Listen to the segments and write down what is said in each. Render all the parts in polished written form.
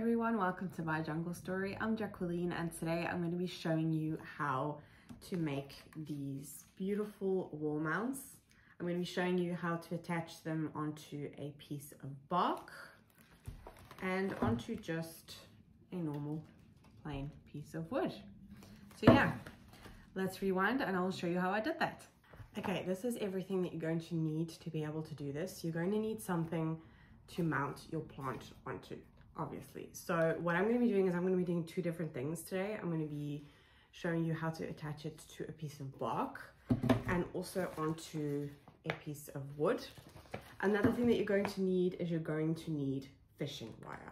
everyone, welcome to my jungle story. I'm Jacqueline and today I'm going to be showing you how to make these beautiful wall mounts. I'm going to be showing you how to attach them onto a piece of bark and onto just a normal plain piece of wood. So yeah, let's rewind and I'll show you how I did that. Okay, this is everything that you're going to need to be able to do this. You're going to need something to mount your plant onto, obviously. So what I'm going to be doing is I'm going to be doing two different things today. I'm going to be showing you how to attach it to a piece of bark and also onto a piece of wood. Another thing that you're going to need is you're going to need fishing wire.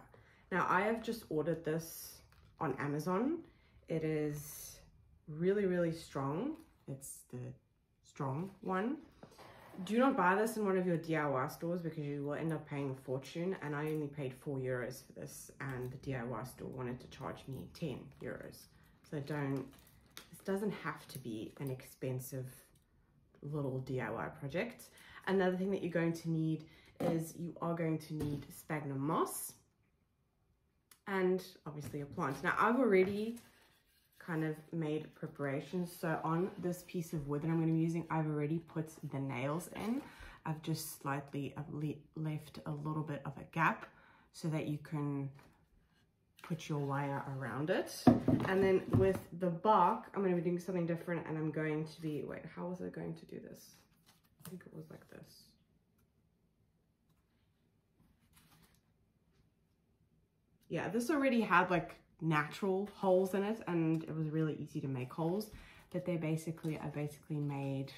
Now I have just ordered this on Amazon. It is really strong. It's the strong one. Do not buy this in one of your DIY stores because you will end up paying a fortune, and I only paid €4 for this and the DIY store wanted to charge me €10. So this doesn't have to be an expensive little DIY project. Another thing that you're going to need is you are going to need sphagnum moss and obviously a plant. Now I've already kind of made preparations. So on this piece of wood that I'm going to be using, I've already put the nails in. I've just slightly left a little bit of a gap so that you can put your wire around it. And then with the bark, I'm going to be doing something different, and I'm going to be, wait, how was I going to do this? I think it was like this. Yeah, this already had like natural holes in it and it was really easy to make holes, but I basically made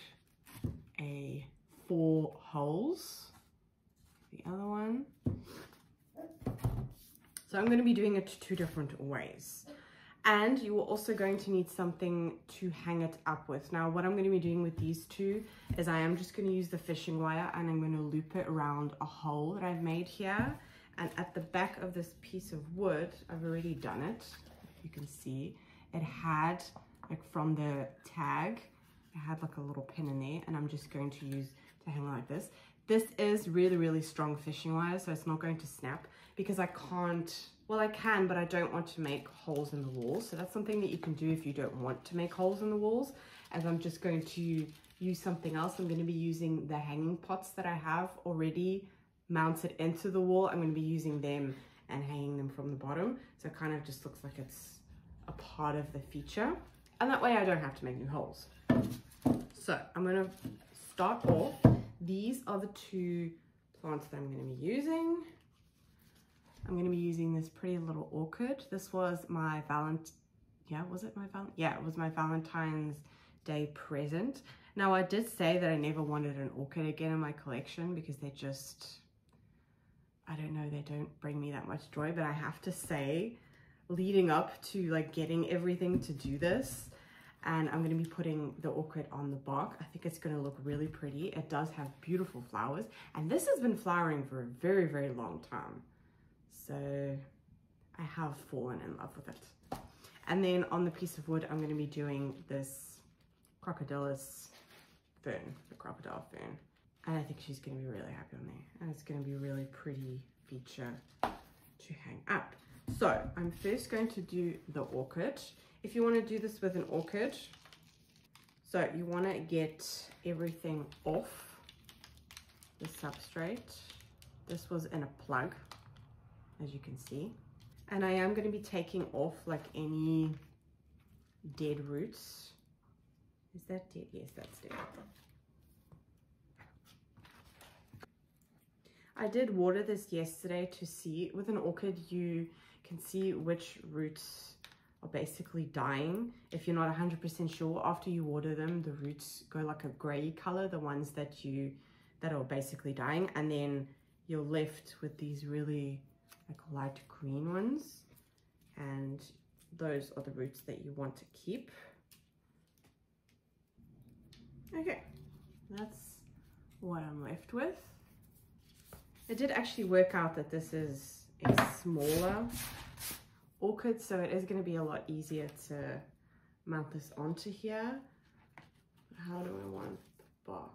4 holes. The other one. So I'm going to be doing it 2 different ways, and you are also going to need something to hang it up with. Now what I'm going to be doing with these two is I am just going to use the fishing wire and I'm going to loop it around a hole that I've made here. And at the back of this piece of wood, I've already done it. You can see it had, like from the tag, it had like a little pin in there, and I'm just going to use to hang like this. This is really strong fishing wire, so it's not going to snap because I can't, well I can, but I don't want to make holes in the walls. So that's something that you can do if you don't want to make holes in the walls. As I'm just going to use something else, I'm going to be using the hanging pots that I have already mounted into the wall. I'm going to be using them and hanging them from the bottom, so it kind of just looks like it's a part of the feature, and that way I don't have to make new holes. So I'm going to start off. These are the 2 plants that I'm going to be using. I'm going to be using this pretty little orchid. This was my it was my Valentine's Day present. Now I did say that I never wanted an orchid again in my collection because they just, I don't know, they don't bring me that much joy. But I have to say, leading up to like getting everything to do this, and I'm going to be putting the orchid on the bark, I think it's going to look really pretty. It does have beautiful flowers, and this has been flowering for a very long time. So I have fallen in love with it. And then on the piece of wood, I'm going to be doing this crocodyllus fern, the crocodile fern. And I think she's going to be really happy on there. And it's going to be a really pretty feature to hang up. So I'm first going to do the orchid. If you want to do this with an orchid, so you want to get everything off the substrate. This was in a plug, as you can see. And I am going to be taking off like any dead roots. Is that dead? Yes, that's dead. I did water this yesterday to see, with an orchid you can see which roots are basically dying. If you're not 100% sure, after you water them, the roots go like a gray color, the ones that are basically dying, and then you're left with these really like light green ones, and those are the roots that you want to keep. Okay, that's what I'm left with. It did actually work out that this is a smaller orchid, so it is going to be a lot easier to mount this onto here. How do I want the bark?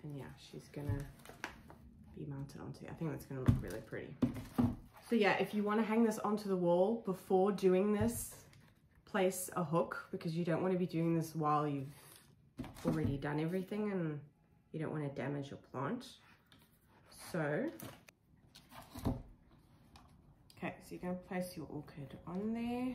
And yeah, she's gonna be mounted onto. I think that's going to look really pretty. So yeah, if you want to hang this onto the wall before doing this, place a hook, because you don't want to be doing this while you've already done everything and you don't want to damage your plant. So, okay, so you're going to place your orchid on there.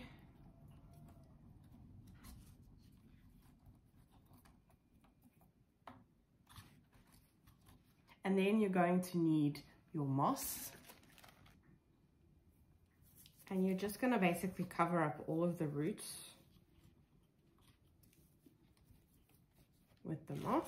And then you're going to need your moss. And you're just going to basically cover up all of the roots with the moss.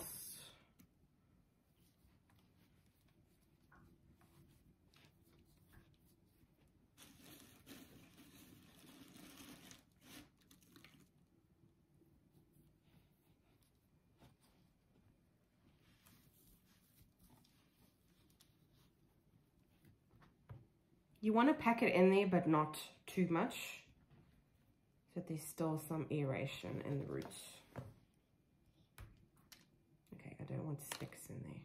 You want to pack it in there, but not too much, so that there's still some aeration in the roots. Okay, I don't want sticks in there.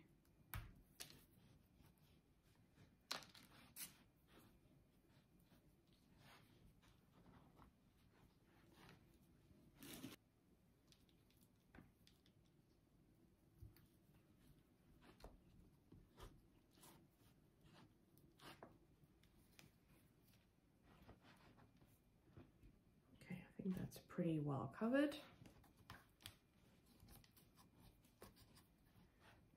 I think that's pretty well covered.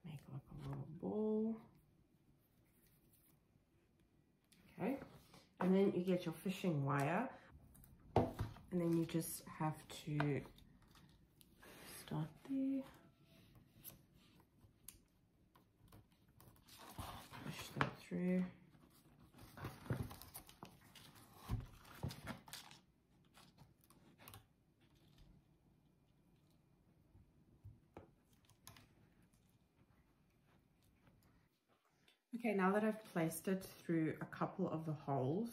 Make like a little ball. Okay, and then you get your fishing wire, and then you just have to start there. Push that through. Okay, now that I've placed it through a couple of the holes,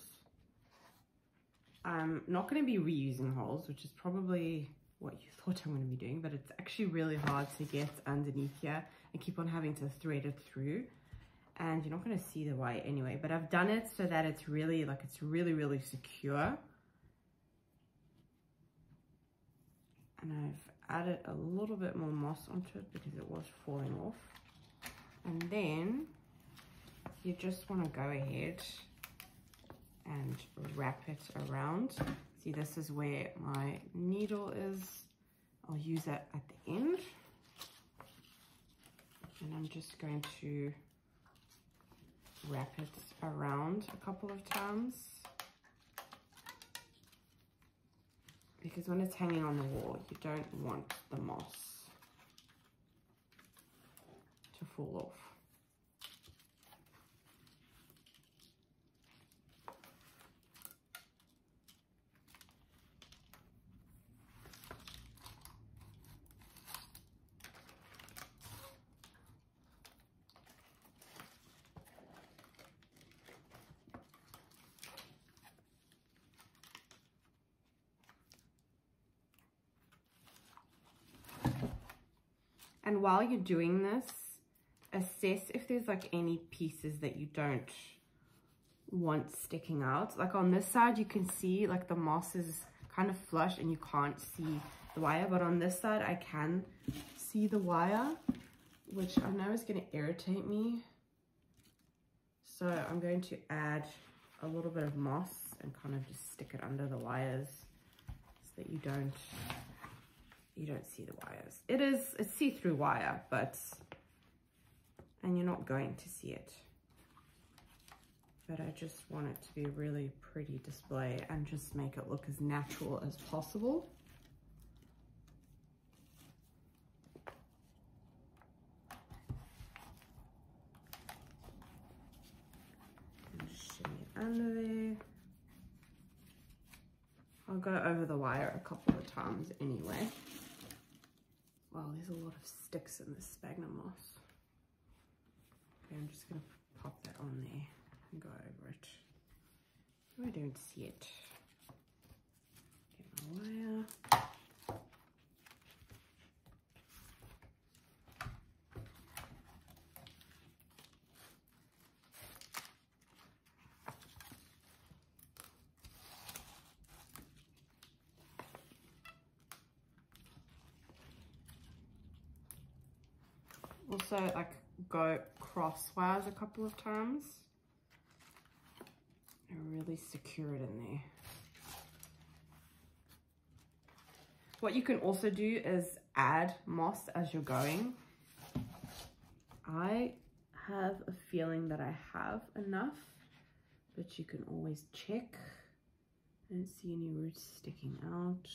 I'm not going to be reusing holes, which is probably what you thought I'm going to be doing, but it's actually really hard to get underneath here and keep on having to thread it through, and you're not going to see the wire anyway, but I've done it so that it's really really secure. And I've added a little bit more moss onto it because it was falling off. And then you just want to go ahead and wrap it around. See, this is where my needle is. I'll use that at the end. And I'm just going to wrap it around a couple of times, because when it's hanging on the wall, you don't want the moss to fall off. And while you're doing this, assess if there's like any pieces that you don't want sticking out. Like on this side, you can see like the moss is kind of flush and you can't see the wire, but on this side I can see the wire, which I know is going to irritate me. So I'm going to add a little bit of moss and kind of just stick it under the wires so that you don't see the wires. It's see-through wire, and you're not going to see it. But I just want it to be a really pretty display and just make it look as natural as possible. And just shimmy it under there. I'll go over the wire a couple of times anyway. Wow, there's a lot of sticks in this sphagnum moss. Okay, I'm just going to pop that on there and go over it. I don't see it. Get my wire. Also, like, go crosswise a couple of times and really secure it in there. What you can also do is add moss as you're going. I have a feeling that I have enough, but you can always check. I don't see any roots sticking out.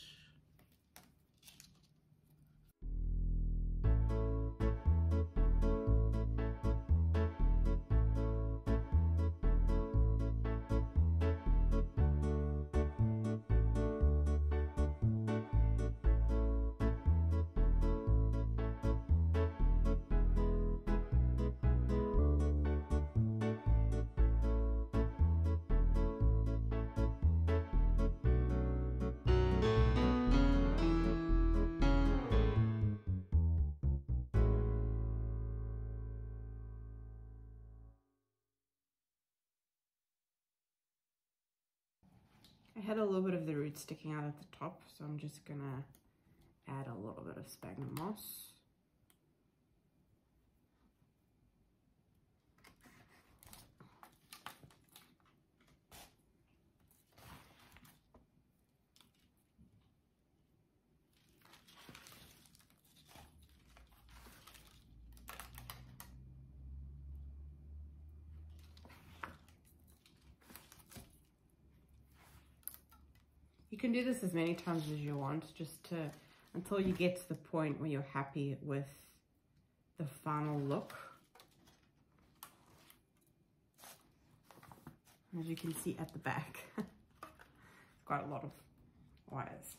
I had a little bit of the roots sticking out at the top, so I'm just gonna add a little bit of sphagnum moss. You can do this as many times as you want, until you get to the point where you're happy with the final look. As you can see at the back, it's quite a lot of wires.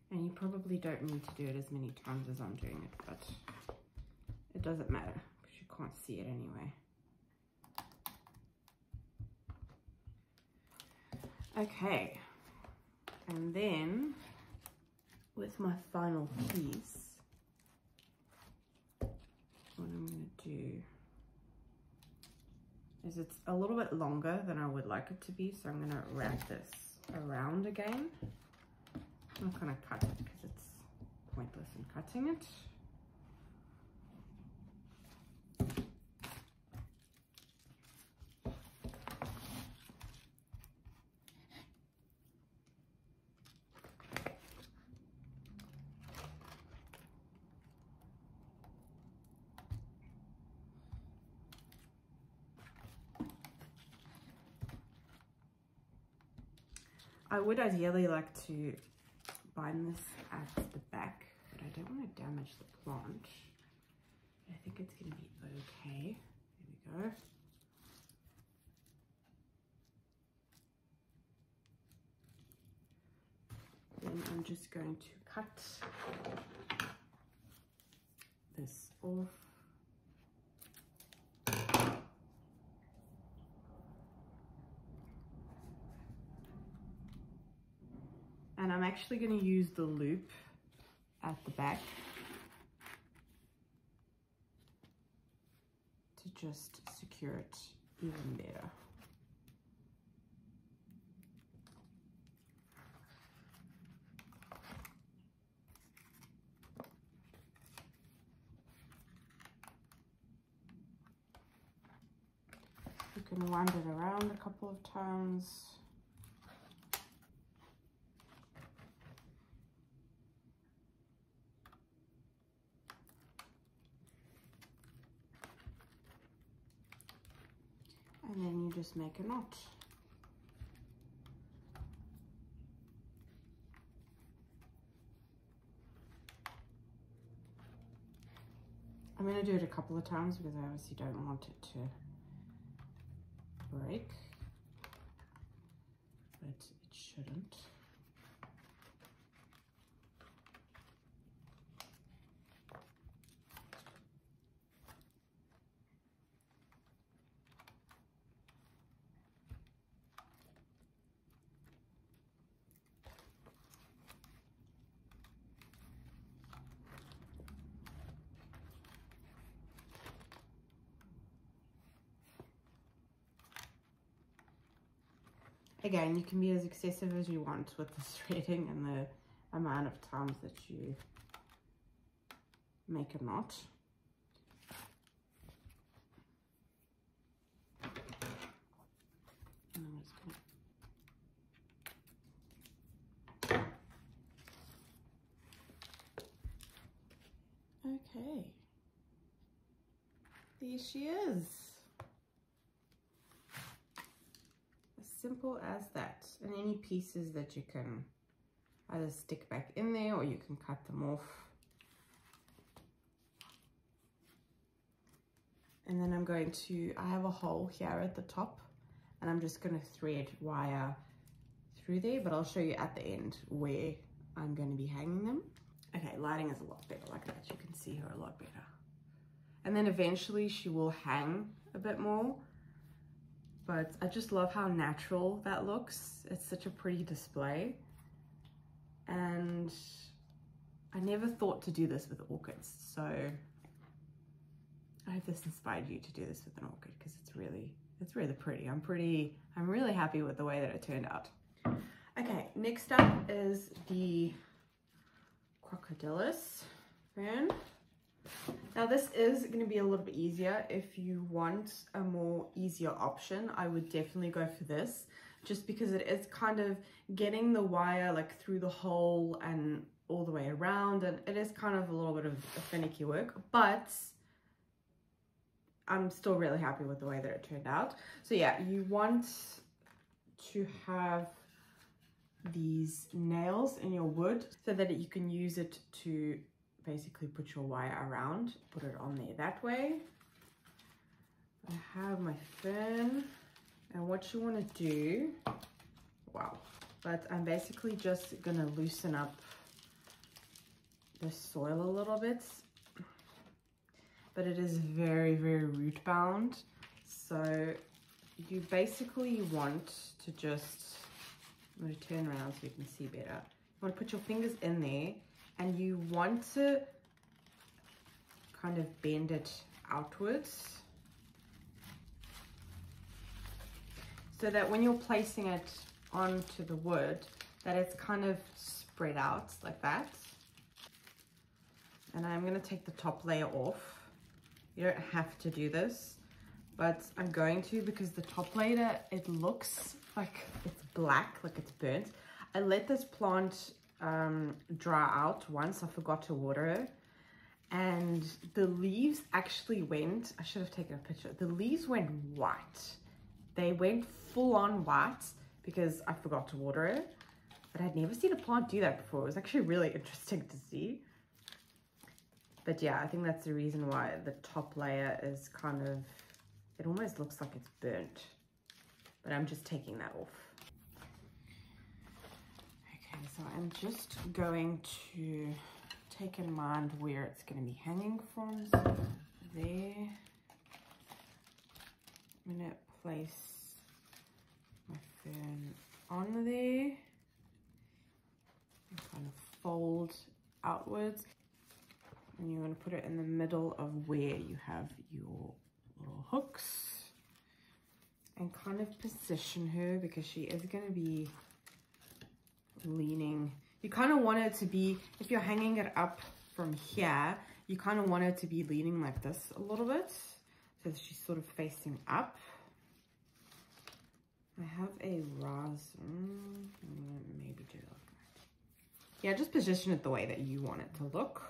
And you probably don't need to do it as many times as I'm doing it, but it doesn't matter because you can't see it anyway. Okay, and then with my final piece, what I'm going to do is, it's a little bit longer than I would like it to be, so I'm going to wrap this around again. I'm not going to cut it because it's pointless in cutting it. I would ideally like to bind this at the back, but I don't want to damage the plant. I think it's going to be okay. There we go. Then I'm just going to cut this off. And I'm actually going to use the loop at the back to just secure it even better. You can wind it around a couple of times. And then you just make a knot. I'm going to do it a couple of times because I obviously don't want it to break, but it shouldn't. Again, you can be as excessive as you want with the threading and amount of times that you make a knot. And I'm just gonna... Okay, there she is. As simple as that. And any pieces that you can either stick back in there or you can cut them off. And then I'm going to, I have a hole here at the top and I'm just going to thread wire through there, but I'll show you at the end where I'm going to be hanging them. Okay, lighting is a lot better like that. You can see her a lot better. And then eventually she will hang a bit more, but I just love how natural that looks. It's such a pretty display. And I never thought to do this with orchids, so I hope this inspired you to do this with an orchid, because it's really pretty. I'm really happy with the way that it turned out. Okay, next up is the crocodyllus fern. Now this is going to be a little bit easier. If you want a more easier option, I would definitely go for this, just because it is kind of getting the wire like through the hole and all the way around, and it is kind of a little bit of a finicky work, but I'm still really happy with the way that it turned out. So yeah, you want to have these nails in your wood so that you can use it to basically put your wire around, put it on there that way. I have my fern, and what you want to do, wow, but I'm basically just gonna loosen up the soil a little bit, but it is very, very root bound. So you basically want to just, I'm going to turn around so you can see better. You want to put your fingers in there and you want to kind of bend it outwards so that when you're placing it onto the wood, that it's kind of spread out like that. And I'm going to take the top layer off. You don't have to do this, but I'm going to, because the top layer, it looks like it's black, like it's burnt. I let this plant dry out once. I forgot to water it, and the leaves actually went, I should have taken a picture, the leaves went white. They went full on white because I forgot to water it, but I'd never seen a plant do that before. It was actually really interesting to see. But yeah, I think that's the reason why the top layer is kind of, it almost looks like it's burnt, but I'm just taking that off. Okay, so I'm just going to take in mind where it's going to be hanging from. So there, I'm going to place my fern on there and kind of fold outwards. And you're going to put it in the middle of where you have your little hooks, and kind of position her, because she is going to be leaning. You kind of want it to be, if you're hanging it up from here, you kind of want it to be leaning like this a little bit, so that she's sort of facing up. I have a rosin, maybe do it like that. Yeah, just position it the way that you want it to look.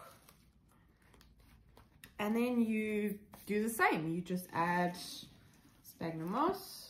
And then you do the same. You just add sphagnum moss.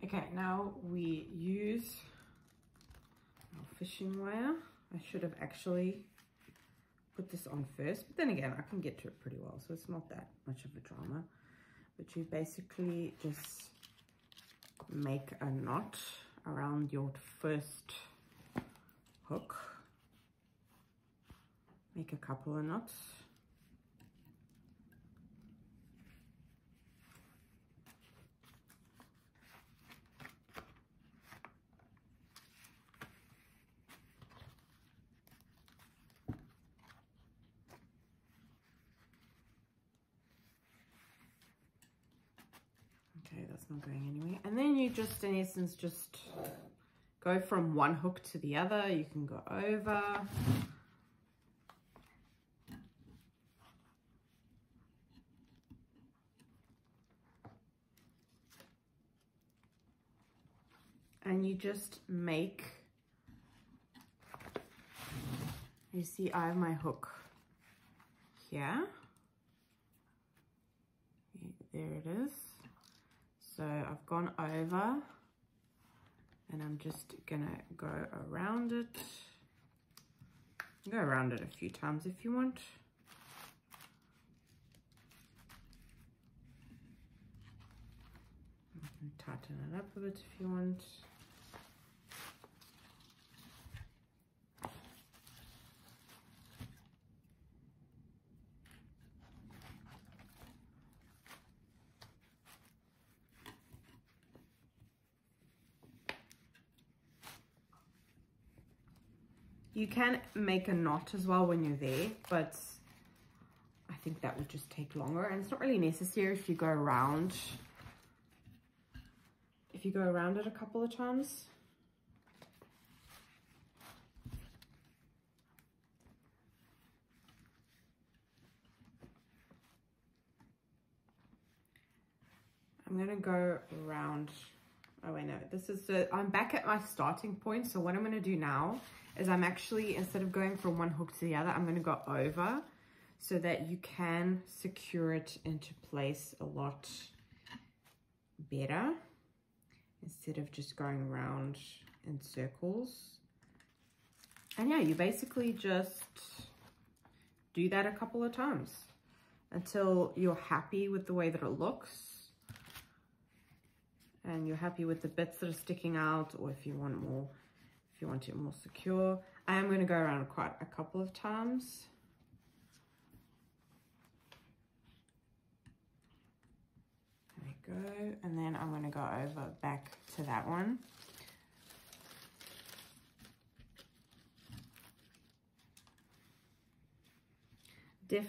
Okay, now we use our fishing wire. I should have actually put this on first, but then again, I can get to it pretty well, so it's not that much of a drama. But you basically just make a knot around your first hook. Make a couple of knots. Okay, that's not going anywhere. And then you just, in essence, just go from one hook to the other. You can go over. And you just make, you see I have my hook here. There it is. So I've gone over and I'm just gonna go around it. Go around it a few times if you want. You can tighten it up a bit if you want. You can make a knot as well when you're there, but I think that would just take longer, and it's not really necessary if you go around. If you go around it a couple of times. I'm gonna go around. Oh wait, no, this is I'm back at my starting point. So what I'm gonna do now is I'm actually, instead of going from one hook to the other, I'm gonna go over so that you can secure it into place a lot better instead of just going around in circles. And yeah, you basically just do that a couple of times until you're happy with the way that it looks. And you're happy with the bits that are sticking out, or if you want more, if you want it more secure. I am going to go around quite a couple of times. There we go. And then I'm going to go over back to that one.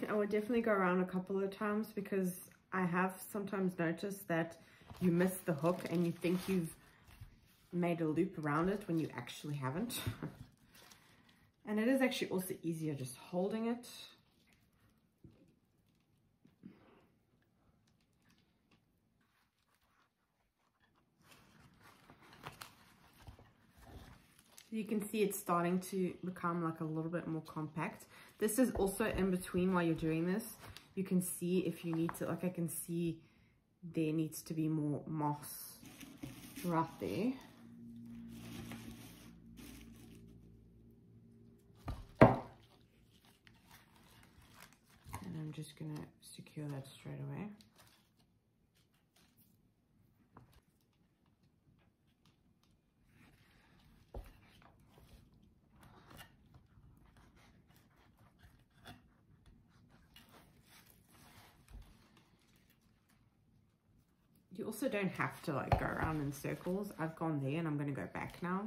I would definitely go around a couple of times, because I have sometimes noticed that you miss the hook and you think you've made a loop around it when you actually haven't. And it is actually also easier just holding it. You can see it's starting to become like a little bit more compact. This is also in between while you're doing this. You can see if you need to, like I can see there needs to be more moss right there. And I'm just gonna secure that straight away. You also don't have to like go around in circles. I've gone there and I'm going to go back now.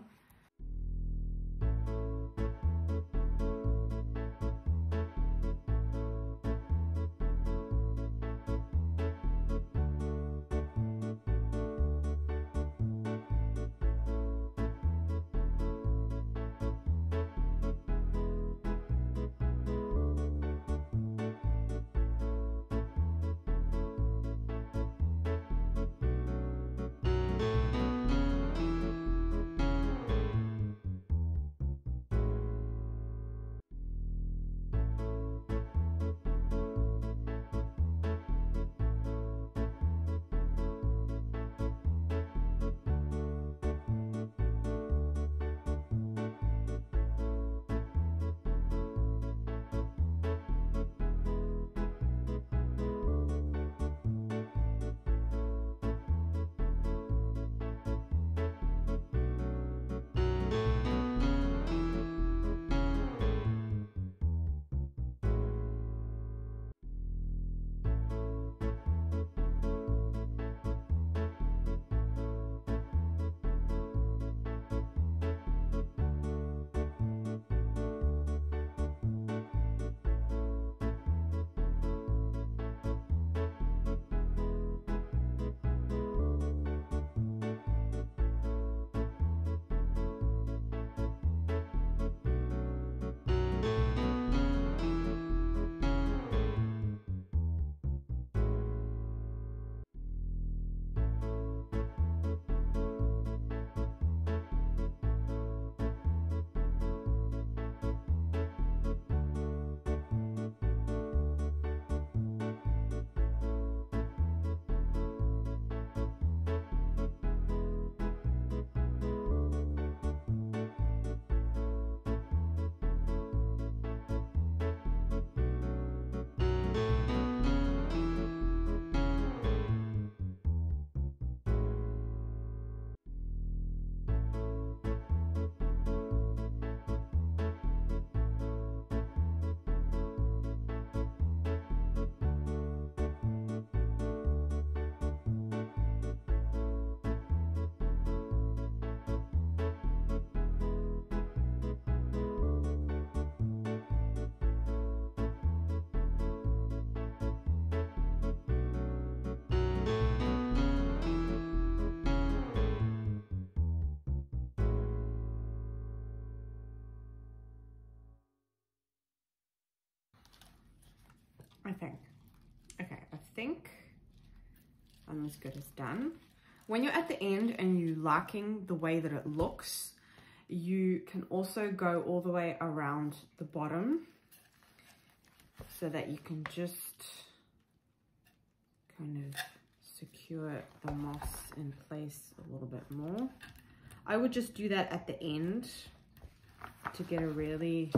I think. Okay, I think I'm as good as done. When you're at the end and you're liking the way that it looks, you can also go all the way around the bottom so that you can just kind of secure the moss in place a little bit more. I would just do that at the end to get a really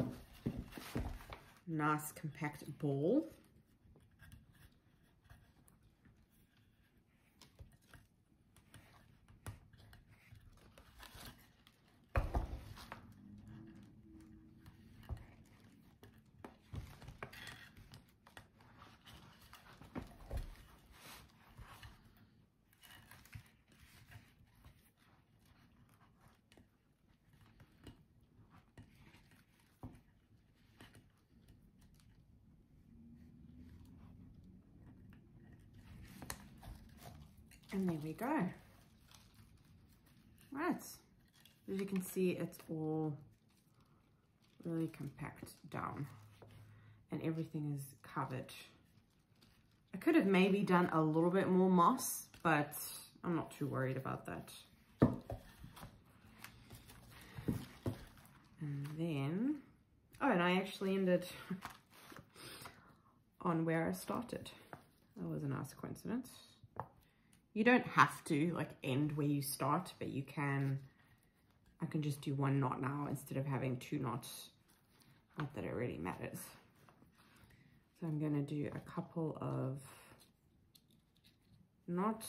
nice compact ball. And there we go. Right, as you can see, it's all really compact down and everything is covered. I could have maybe done a little bit more moss, but I'm not too worried about that. And then, oh, and I actually ended on where I started. That was a nice coincidence. You don't have to like end where you start, but you can. I can just do one knot now instead of having 2 knots. Not that it really matters. So I'm going to do a couple of knots.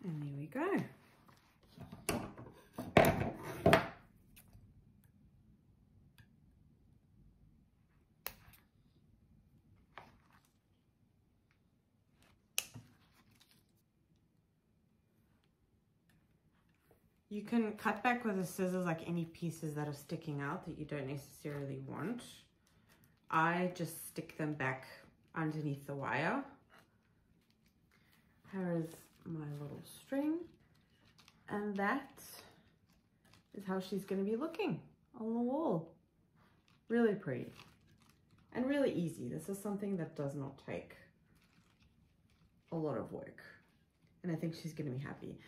And there we go. You can cut back with the scissors like any pieces that are sticking out that you don't necessarily want. I just stick them back underneath the wire. Here is my little string, and that is how she's going to be looking on the wall. Really pretty and really easy. This is something that does not take a lot of work, and I think she's going to be happy.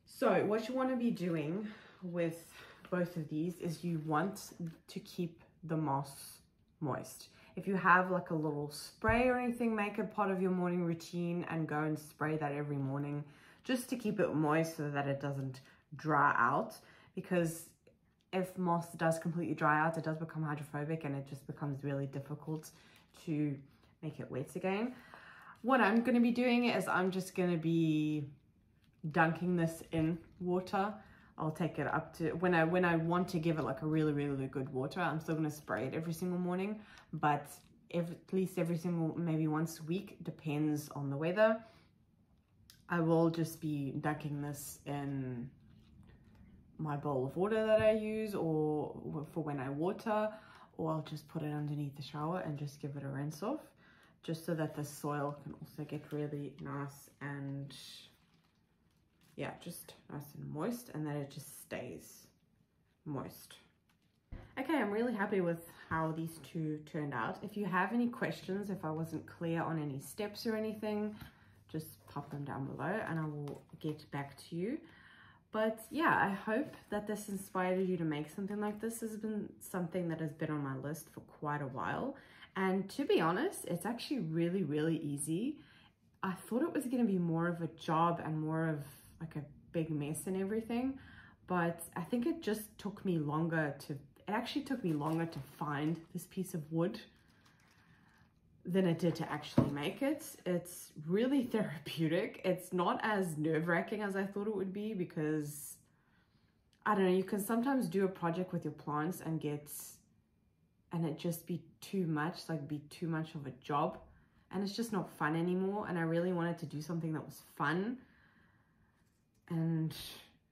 So what you want to be doing with both of these is you want to keep the moss moist. If you have like a little spray or anything, make it part of your morning routine and go and spray that every morning just to keep it moist so that it doesn't dry out. Because if moss does completely dry out, it does become hydrophobic and it just becomes really difficult to make it wet again. What I'm going to be doing is I'm just going to be dunking this in water. I'll take it up to when I want to give it like a really good water. I'm still going to spray it every single morning, but at least every single, maybe once a week, depends on the weather. I will just be dunking this in my bowl of water that I use, or for when I water, or I'll just put it underneath the shower and just give it a rinse off, just so that the soil can also get really nice and yeah, just nice and moist, and that it just stays moist. Okay, I'm really happy with how these two turned out. If you have any questions, if I wasn't clear on any steps or anything, just pop them down below and I will get back to you. But yeah, I hope that this inspired you to make something like this. This has been something that has been on my list for quite a while. And to be honest, it's actually really easy. I thought it was going to be more of a job and more of like a big mess and everything, but I think it just took me longer to, it actually took me longer to find this piece of wood than it did to actually make it. It's really therapeutic. It's not as nerve-wracking as I thought it would be, because I don't know, you can sometimes do a project with your plants and it just be too much, like be too much of a job, and it's just not fun anymore. And I really wanted to do something that was fun and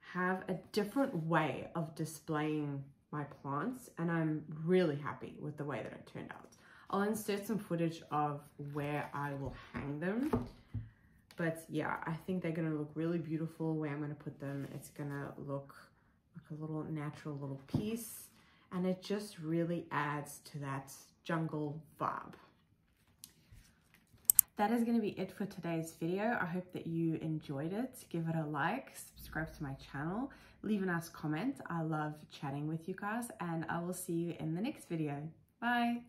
have a different way of displaying my plants, and I'm really happy with the way that it turned out. I'll insert some footage of where I will hang them, But yeah, I think they're gonna look really beautiful where I'm gonna put them. It's gonna look like a little natural little piece, and it just really adds to that jungle vibe. That is going to be it for today's video. I hope that you enjoyed it. Give it a like, subscribe to my channel, leave a nice comment. I love chatting with you guys, and I will see you in the next video. Bye.